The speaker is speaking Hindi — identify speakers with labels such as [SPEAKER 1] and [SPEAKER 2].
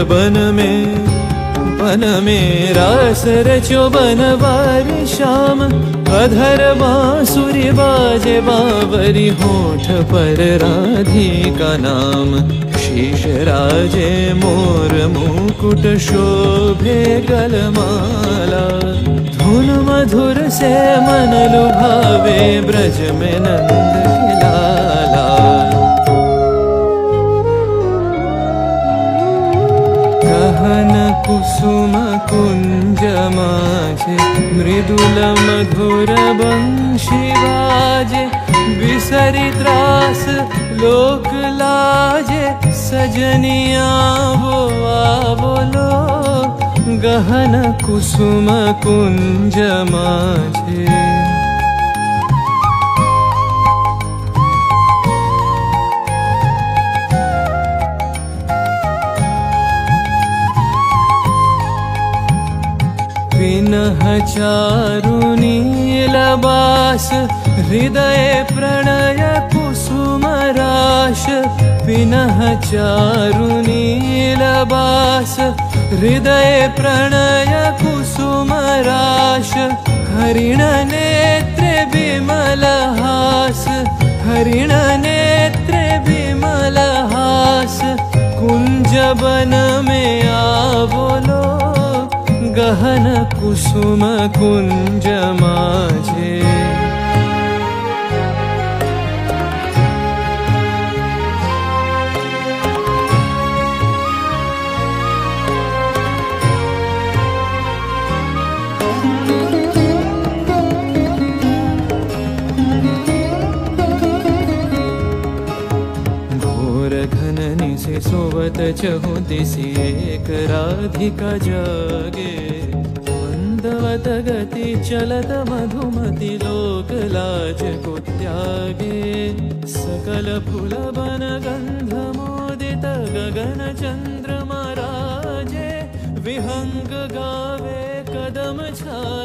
[SPEAKER 1] बन में रास रचो बनवारी श्याम। अधर बांसुरी बाजे बावरी होठ पर राधिका नाम। शीश राजे मोर मुकुट शोभे गलमाला। धुन मधुर से मन लुभावे ब्रज में नंद के लाला। गहन कुसुम कुंज माझे मृदुल मधुर बंशी बाजे। बिसरी त्रास लोक लाजे सजनिया वो बोलो। गहन कुसुम कुंज माझे पिनह चारु नीलबास। हृदय प्रणय कुसुम राश। पिनह चारु नीलबास। हृदय प्रणय कुसुम राश। हरिण नेत्र विमल हास। हरिण नेत्र विमल हास। कुंज बन में बोलो। गहन कुसुम कुंज माझे से सोवत चहु दिसि एक राधिका जागे। मंदवत गति चलत मधुमति लोक लाज को त्यागे। सकल फूल बन गंध मोदित गगन चंद्रमा राजे। विहंग गावे कदम छाए